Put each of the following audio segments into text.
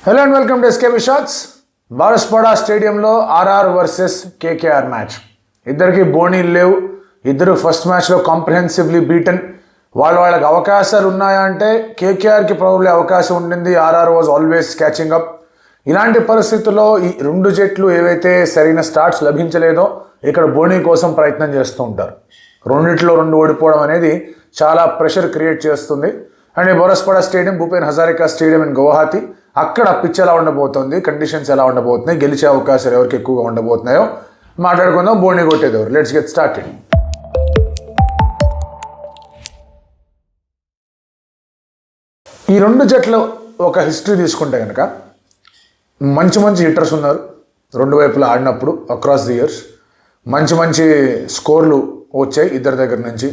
Hello and welcome to SKB shots. Barsapara స్టేడియంలో RR versus KKR match. ఇద్దరికి బోనీలు లేవు. ఇద్దరు ఫస్ట్ మ్యాచ్లో కాంప్రహెన్సివ్లీ బీటన్. వాళ్ళకి అవకాశాలు ఉన్నాయా అంటే కేకేఆర్కి ప్రాబబ్లీ అవకాశం ఉండింది. RR was always catching up. ఇలాంటి పరిస్థితుల్లో ఈ రెండు జట్లు ఏవైతే సరైన స్టార్ట్స్ లభించలేదో ఇక్కడ బోనీ కోసం ప్రయత్నం చేస్తూ ఉంటారు. రెండిట్లో రెండు ఓడిపోవడం అనేది చాలా ప్రెషర్ క్రియేట్ చేస్తుంది. అండ్ ఈ Barsapara stadium Bhupen Hazarika stadium in Guwahati. అక్కడ పిచ్ ఎలా ఉండబోతుంది, కండిషన్స్ ఎలా ఉండబోతున్నాయి, గెలిచే అవకాశాలు ఎవరికి ఎక్కువగా ఉండబోతున్నాయో మాట్లాడుకుందాం. బోనీ కొట్టేది ఎవరు? Let's get started. ఈ రెండు జట్లు ఒక హిస్టరీ తీసుకుంటే కనుక మంచి హిట్టర్స్ ఉన్నారు రెండు వైపులా ఆడినప్పుడు అక్రాస్ ది ఇయర్స్. మంచి స్కోర్లు వచ్చాయి ఇద్దరి దగ్గర నుంచి.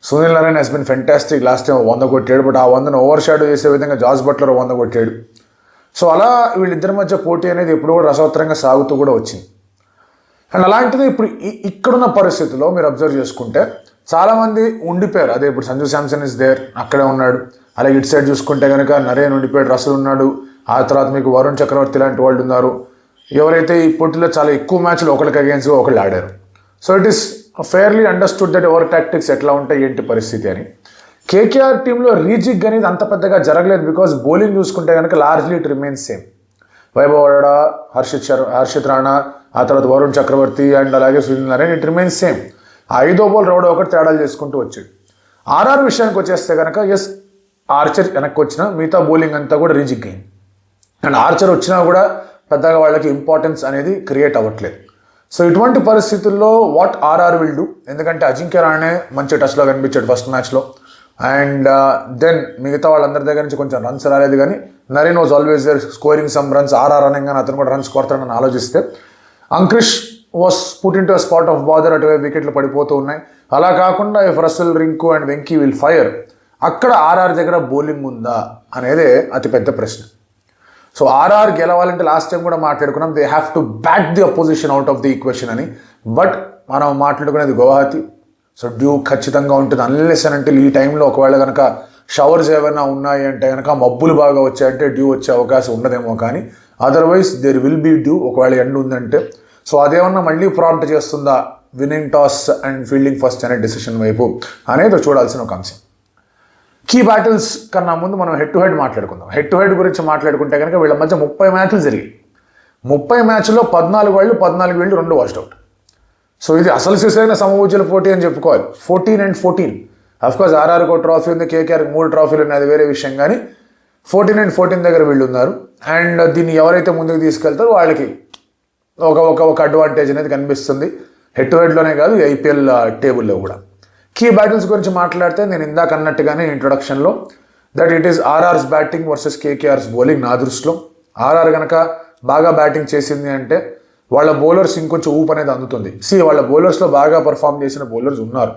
Sunil Narayan has been fantastic. Last time 100 కొట్టాడు, బట్ ఆ 100ను ఓవర్ షాడో చేసే విధంగా జాస్ బట్లర్ 100 కొట్టాడు. సో అలా వీళ్ళిద్దరి మధ్య పోటీ అనేది ఎప్పుడు కూడా రసవత్తరంగా సాగుతూ కూడా వచ్చింది. అండ్ అలాంటిది ఇప్పుడు ఇక్కడున్న పరిస్థితుల్లో మీరు అబ్జర్వ్ చేసుకుంటే చాలామంది ఉండిపోయారు. అదే ఇప్పుడు సంజు శాంసన్ ఇస్ దేర్, అక్కడే ఉన్నాడు. అలాగే ఇటు సైడ్ చూసుకుంటే కనుక నరేన్ ఉండిపోయాడు, రసల్ ఉన్నాడు. ఆ తర్వాత మీకు వరుణ్ చక్రవర్తి లాంటి వాళ్ళు ఉన్నారు. ఎవరైతే ఈ పోటీలో చాలా ఎక్కువ మ్యాచ్లు ఒకరికి అగేన్స్ట్గా ఒకళ్ళు ఆడారు. So it is fairly understood that ever tactics ఎట్లా ఉంటాయి ఏంటి పరిస్థితి అని. కేకేఆర్ టీంలో రీజిగ్ అనేది అంత పెద్దగా జరగలేదు. బికాజ్ బౌలింగ్ చూసుకుంటే కనుక largely it remains same. Vaibhav Vada, Harshit Rana, ఆ తర్వాత వరుణ్ చక్రవర్తి అండ్ అలాగే Sunil Narayan, it remains same. ఆ 5వ బాల్ రౌడ్ ఒకటి తేడాలు చేసుకుంటూ వచ్చాడు. ఆర్ఆర్ విషయానికి వచ్చేస్తే కనుక ఎస్, ఆర్చర్ వెనక్కి వచ్చిన మిగతా బౌలింగ్ అంతా కూడా రీజిగ్ అయింది. అండ్ ఆర్చర్ వచ్చినా కూడా పెద్దగా వాళ్ళకి ఇంపార్టెన్స్ అనేది క్రియేట్ అవ్వట్లేదు. సో ఇటువంటి పరిస్థితుల్లో వాట్ ఆర్ఆర్ విల్ డూ, ఎందుకంటే అజింక్య రాణే మంచి టచ్లో కనిపించాడు ఫస్ట్ మ్యాచ్లో. అండ్ దెన్ మిగతా వాళ్ళందరి దగ్గర నుంచి కొంచెం రన్స్ రాలేదు, కానీ Naren was always there scoring some runs. RR అనగానే అతను కూడా రన్స్ కొడతాడని ఆలోచిస్తే Angkrish was put in to spot of bother. అటువైపు వికెట్లు పడిపోతూ ఉన్నాయి. అలా కాకుండా if Russell, Rinku and Venky will fire, అక్కడ ఆర్ఆర్ దగ్గర బౌలింగ్ ఉందా అనేదే అతిపెద్ద ప్రశ్న. సో ఆర్ఆర్ గెలవాలంటే లాస్ట్ టైం కూడా మాట్లాడుకున్నాం, they have to bat the opposition out of the equation అని. బట్ మనం మాట్లాడుకునేది గువాహతి. సో డ్యూ ఖచ్చితంగా ఉంటుంది. అన్లెస్ అని అంటే ఈ టైంలో ఒకవేళ కనుక షవర్స్ ఏమైనా ఉన్నాయి అంటే కనుక మబ్బులు బాగా వచ్చాయంటే డ్యూ వచ్చే అవకాశం ఉండదేమో, కానీ otherwise there will be dew ఒకవేళ ఎండ్ ఉందంటే. సో అదేమన్నా మళ్ళీ ప్రాంప్ట్ చేస్తుందా winning toss and fielding first అనే డెసిషన్ వైపు అనేది చూడాల్సిన ఒక అంశం. కీ బ్యాటిల్స్ కన్నా ముందు మనం హెడ్ టు హెడ్ మాట్లాడుకుందాం. హెడ్ టు హెడ్ గురించి మాట్లాడుకుంటే కనుక వీళ్ళ మధ్య 30 మ్యాచ్లు జరిగాయి. 30 మ్యాచ్ల్లో 14 వీళ్ళు 2 వాష్డ్ అవుట్. సో ఇది అసలు సిసైన సమూచుల పోటీ అని చెప్పుకోవాలి. 14-14. అఫ్కోర్స్ ఆర్ఆర్కి ఒక ట్రాఫీ ఉంది, కేకేఆర్కి 3 ట్రాఫీలు ఉన్నాయి, అది వేరే విషయం. కానీ 14-14 దగ్గర వీళ్ళు ఉన్నారు. అండ్ దీన్ని ఎవరైతే ముందుకు తీసుకెళ్తారో వాళ్ళకి ఒక అడ్వాంటేజ్ అనేది కనిపిస్తుంది. హెడ్ టు హెడ్లోనే కాదు, ఐపీఎల్ టేబుల్లో కూడా. కీ బ్యాటిల్స్ గురించి మాట్లాడితే నేను ఇందాక అన్నట్టుగానే ఇంట్రొడక్షన్లో that it is RR's batting versus KKR's bowling. నా దృష్టిలో ఆర్ఆర్ కనుక బాగా బ్యాటింగ్ చేసింది అంటే వాళ్ళ బౌలర్స్ ఇంకొంచెం ఊపు అనేది అందుతుంది. వాళ్ళ బౌలర్స్లో బాగా పర్ఫామ్ చేసిన బౌలర్స్ ఉన్నారు,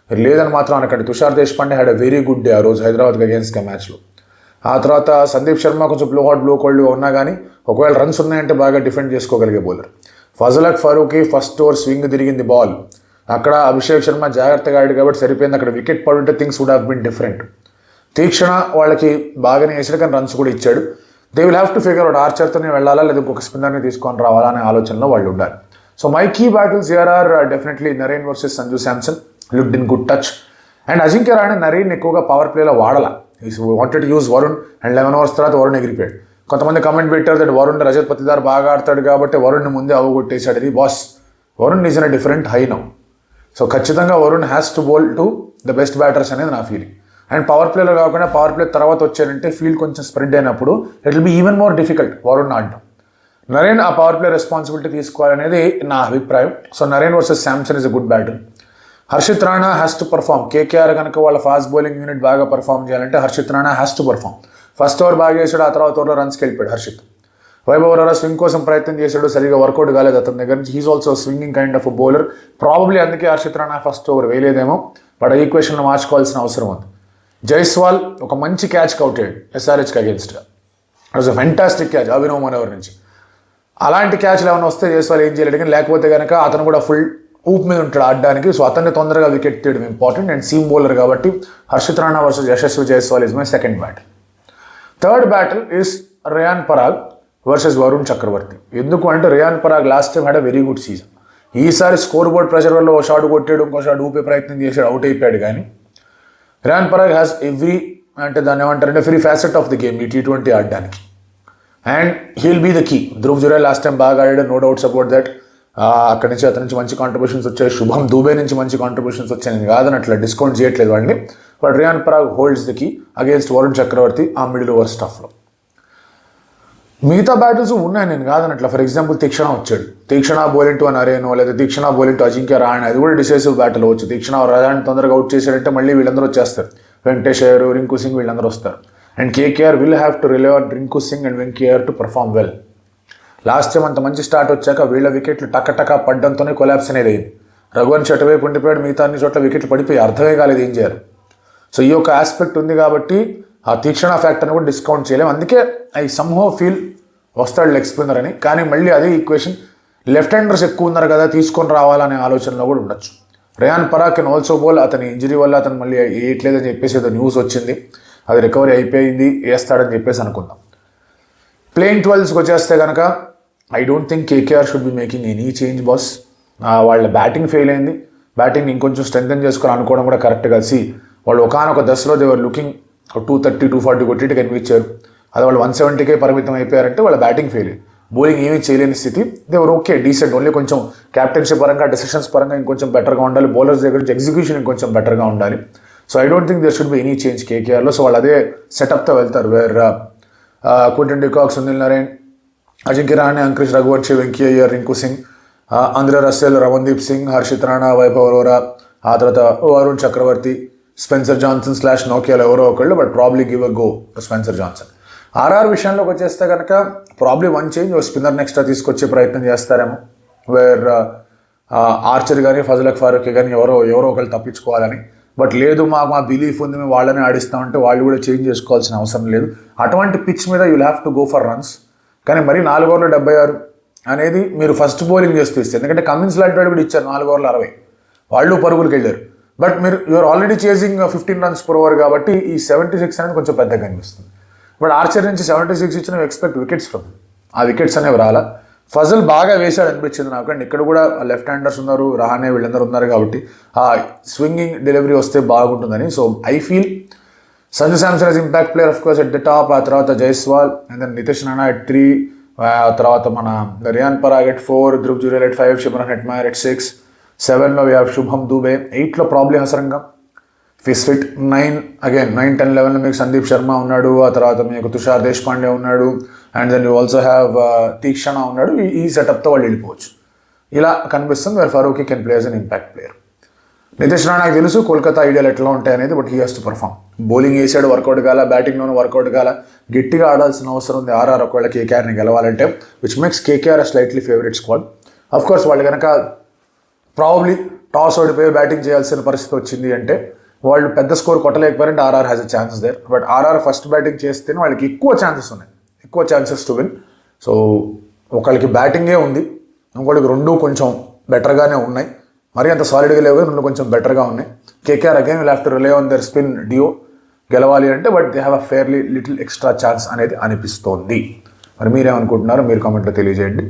లేదని మాత్రం అనకండి. Tushar Deshpande had a very good day ఆ రోజు హైదరాబాద్కి అగేన్స్ట్గా మ్యాచ్లో. ఆ తర్వాత సందీప్ శర్మ కొంచెం బ్లో కోల్డ్గా ఉన్నా కానీ ఒకవేళ రన్స్ ఉన్నాయంటే బాగా డిఫెండ్ చేసుకోగలిగే bowler. Fazal Farooqi first over swing తిరిగింది బాల్, అక్కడ అభిషేక్ శర్మ జాగ్రత్తగా ఆడాడు కాబట్టి సరిపోయింది. అక్కడ వికెట్ పడుంటే things would have been different. Theekshana వాళ్ళకి బాగానే వేసాడు, కానీ రన్స్ కూడా ఇచ్చాడు. They will have to figure out ఆర్చర్తోనే వెళ్ళాలా లేదా ఇంకొక స్పిన్నర్ని తీసుకొని రావాలా అనే ఆలోచనలో వాళ్ళు ఉండాలి. So my key battles here are definitely Naren versus Sanju Samson, looked in good touch. And Ajinkya Rahane Naren ఎక్కువగా పవర్ ప్లేలో వాడాల. Is wanted use Varun. And 11 overs తర్వాత వరుణ్ ఎగిరిపోయాడు. కొంతమంది కమెంట్ పెట్టారు దట్ వరుణ్ రజత్ పతిదార్ బాగా ఆడతాడు కాబట్టి వరుణ్ని ముందే అవగొట్టేశాడు. ఇది boss, Varun is in a different high now. So ఖచ్చితంగా Varun has to bowl to the best batters అనేది నా ఫీలింగ్. అండ్ పవర్ ప్లేలో కాకుండా పవర్ ప్లే తర్వాత వచ్చారంటే ఫీల్డ్ కొంచెం స్ప్రెడ్ అయినప్పుడు it will be even more difficult Varun ఆడడం. నరేన్ ఆ పవర్ ప్లే రెస్పాన్సిబిలిటీ తీసుకోవాలనేది నా అభిప్రాయం. So Naren versus Samson is a good batter. Harshit Rana has to perform. KKR కనుక వాళ్ళ ఫాస్ట్ బౌలింగ్ యూనిట్ బాగా పర్ఫామ్ చేయాలంటే Harshit Rana has to perform. First over బాగా వేసాడు, ఆ తర్వాత ఓవర్లో రన్స్కి వెళ్ళిపోయాడు హర్షిత్. వైభవ్ వడా స్వింగ్ కోసం ప్రయత్నం చేశాడు, సరిగా వర్కౌట్ కాలేదు అతని దగ్గర నుంచి. He's also swinging kind of bowler. Probably అందుకే హర్షిత్ రాణా ఫస్ట్ ఓవర్ వేయలేదేమో, బట్ ఈక్వేషన్లో మార్చుకోవాల్సిన అవసరం ఉంది. జైస్వాల్ ఒక మంచి క్యాచ్కి అవుట్ అయ్యాడు ఎస్ఆర్హెచ్కి అగేన్స్ట్గా. It was a fantastic catch Abhinav Manohar నుంచి. అలాంటి క్యాచ్లు ఏమైనా వస్తే జైస్వాల్ ఏం చేయలేడు, కానీ లేకపోతే కనుక అతను కూడా ఫుల్ ఊపు మీద ఉంటాడు ఆడడానికి. సో అతన్ని తొందరగా వికెట్ తీయడం ఇంపార్టెంట్. అండ్ సీమ్ బౌలర్ కాబట్టి Harshit Rana versus Yashasvi Jaiswal is my second battle. Third battle is Riyan Parag versus Varun Chakravarthy. ఎందుకు అంటే Riyan Parag last time had a very good season. ఈసారి స్కోర్ బోర్డ్ ప్రెషర్ వల్ల ఒక షాట్ కొట్టాడు, ఇంకో షాట్ ఊపే ప్రయత్నం చేశాడు, అవుట్ అయిపోయాడు. కానీ రియాన్ పరాగ్ హ్యాస్ ఎవ్రీ అంటే దాన్ని ఏమంటారంటే every facet of the game ఈ T20 ఆడడానికి. And he'll be the key. Dhruv Jurel last time బాగా ఆడాడు, నో డౌట్స్ అబౌట్ దట్. అక్కడి నుంచి అతని నుంచి మంచి కాంట్రిబ్యూషన్స్ వచ్చాయి. శుభం దూబే నుంచి మంచి కాంట్రిబ్యూషన్స్ వచ్చాయి. నేను కాదని అట్లా డిస్కౌంట్ చేయట్లేదు వాడిని. But Riyan Parag holds the key against Varun Chakravarthy ఆ మిడిల్ ఓవర్ స్టఫ్లో. మిగతా బ్యాటిల్స్ ఉన్నాయి, నేను కాదనట్లా. ఫర్ ఎగ్జాంపుల్ తీక్షణ వచ్చాడు, తీక్షణ బౌలింగ్ టు నరేనో లేదా తీక్షణ బౌలింగ్ టు అజింక్య రహానే, అది కూడా డిసైసివ్ బ్యాటిల్ అవ్వచ్చు. తీక్షణ రహానే తొందరగా అవుట్ చేశాడంటే మళ్ళీ వీళ్ళందరూ వచ్చేస్తారు, వెంకటేష్ అయ్యర్, రింకు సింగ్ వీళ్ళందరూ వస్తారు. And KKR will have to rely on Rinku Singh and Venkaiah Iyer to perform well. Last time అంత మంచి స్టార్ట్ వచ్చాక వీళ్ళ వికెట్లు టక పడ్డంతోనే కొలాప్స్ అనేది అయింది. రఘువంశ్ అటువైపు ఉండిపోయాడు, మిగతా అన్ని చోట్ల వికెట్లు పడిపోయి అర్థమే కాలేదు ఏం చేయాలి. సో ఈ యొక్క ఆస్పెక్ట్ ఉంది కాబట్టి ఆ తీక్షణ ఫ్యాక్టర్ని కూడా డిస్కౌంట్ చేయలేము. అందుకే ఐ సమ్హౌ ఫీల్ వస్తాడు లెగ్ స్పిన్నర్ అని. కానీ మళ్ళీ అదే ఈక్వేషన్, లెఫ్ట్ హ్యాండర్స్ ఎక్కువ ఉన్నారు కదా తీసుకొని రావాలనే ఆలోచనలో కూడా ఉండొచ్చు. Riyan Parag can also bowl. అతని ఇంజరీ వల్ల అతను మళ్ళీ వేయట్లేదని చెప్పేసి ఏదో న్యూస్ వచ్చింది, అది రికవరీ అయిపోయింది, వేస్తాడని చెప్పేసి అనుకుందాం. ప్లేయింగ్ 12స్కి వచ్చేస్తే కనుక I don't think KKR should be making any change boss. వాళ్ళ బ్యాటింగ్ ఫెయిల్ అయింది, బ్యాటింగ్ ఇంకొంచెం స్ట్రెంథెన్ చేసుకొని అనుకోవడం కూడా కరెక్ట్ కలిసి వాళ్ళు ఒకనొక దశలో దేవర్ లుకింగ్ 230, 240 కొట్టి కనిపించారు. అది వాళ్ళు 170కే పరిమితం అయిపోయారంటే వాళ్ళ బ్యాటింగ్ ఫెయిల్. బౌలింగ్ ఏమీ చేయలేని స్థితి. దేవర్ ఓకే డీసెంట్, ఓన్లీ కొంచెం క్యాప్టెన్షిప్ పరంగా డెసిషన్స్ పరంగా ఇంకొంచెం బెటర్గా ఉండాలి, బౌలర్స్ దగ్గర నుంచి ఎగ్జిక్యూషన్ ఇంకొంచెం బెటర్గా ఉండాలి. So I don't think there should be any change KKRలో. సో వాళ్ళు అదే సెటప్తో వెళ్తారు, where Quinton de Kock, Sunil Naren, Ajinkya Rahane, Angkrish Raghuvanshi, Venkayya Iyer, Rinku Singh, Andre Russell, Ramandeep Singh, Harshit Rana, Vaibhav Arora, ఆ తర్వాత వరుణ్ చక్రవర్తి, స్పెన్సర్ జాన్సన్ / నోకియాలో ఎవరో ఒకళ్ళు, but probably give a go Spencer Johnson. RR విషయంలోకి వచ్చేస్తే కనుక probably one change, spinner next తీసుకొచ్చే ప్రయత్నం చేస్తారేమో, వేర్ ఆర్చర్ కానీ ఫజల్ ఫారూక్ కానీ ఎవరో ఒకళ్ళు తప్పించుకోవాలని. బట్ లేదు మా బిలీఫ్ ఉంది, మేము వాళ్ళని ఆడిస్తామంటే వాళ్ళు కూడా చేంజ్ చేసుకోవాల్సిన అవసరం లేదు. అటువంటి పిచ్ మీద you'll have to go for runs. కానీ మరి 4 ఓవర్లు 76 అనేది మీరు ఫస్ట్ బౌలింగ్ చేస్తూ ఇస్తే, ఎందుకంటే కమిన్స్ లాంటి వాళ్ళు కూడా ఇచ్చారు 4 ఓవర్లు 60, వాళ్ళు పరుగులకు వెళ్ళారు. బట్ మీరు you're already chasing 15 runs per over కాబట్టి ఈ 76 అనేది కొంచెం పెద్దగా కనిపిస్తుంది. బట్ ఆర్చర్ నుంచి 76 ఇచ్చిన ఎక్స్పెక్ట్ వికెట్స్ ఫ్రమ్, ఆ వికెట్స్ అనేవి రాలా. ఫజల్ బాగా వేశాడు అనిపించింది నాకు. అండ్ ఇక్కడ కూడా లెఫ్ట్ హ్యాండర్స్ ఉన్నారు, రహానే వీళ్ళందరూ ఉన్నారు కాబట్టి ఆ స్వింగింగ్ డెలివరీ వస్తే బాగుంటుందని. So I feel Sanju Samson is impact player of course at the top, ఆ తర్వాత Jaiswal, and then Nitish Rana at 3, ఆ తర్వాత మన Riyan Parag at 4, Dhruv Jurel at 5, Shimron Hetmyer at 6, 7లో వీ హ్యావ్ శుభం దూబే, 8లో ప్రాబ్లీ హసరంగా ఫిట్, 9 అగైన్ 9, 10, 11లో మీకు సందీప్ శర్మ ఉన్నాడు, ఆ తర్వాత మీకు తుషార్ దేశపాండే ఉన్నాడు, and then you also have Theekshana ఉన్నాడు. ఈ సెటప్తో వాళ్ళు వెళ్ళిపోవచ్చు. ఇలా కనిపిస్తుంది where Farooqi can play as an impact player. Nitish రాణాకి తెలుసు కోల్కతా ఐడియాలు ఎట్లా ఉంటాయి అనేది, but he has to perform. Bowling వేసాడు, వర్కౌట్ కాల, బ్యాటింగ్లోనూ వర్కౌట్ కాల, గట్టిగా ఆడాల్సిన అవసరం ఉంది RR ఒకవేళ KKRని గెలవాలంటే, which makes KKR slightly favourite squad. Of course వాళ్ళు కనుక ప్రాబబ్లీ టాస్ ఓడిపోయి బ్యాటింగ్ చేయాల్సిన పరిస్థితి వచ్చింది అంటే వాళ్ళు పెద్ద స్కోర్ కొట్టలేకపోయారంటే RR has a chance there. But RR first batting చేస్తేనే వాళ్ళకి ఎక్కువ ఛాన్సెస్ టు విన్. సో ఒకళ్ళకి బ్యాటింగే ఉంది, ఇంకోళ్ళకి 2 కొంచెం బెటర్గానే ఉన్నాయి, మరి అంత సాలిడ్గా లేవు, 2 కొంచెం బెటర్గా ఉన్నాయి. KKR again will have to rely on their spin duo గెలవాలి అంటే, but they have a fairly little extra chance అనేది అనిపిస్తోంది. మరి మీరేమనుకుంటున్నారో మీరు కామెంట్లో తెలియజేయండి.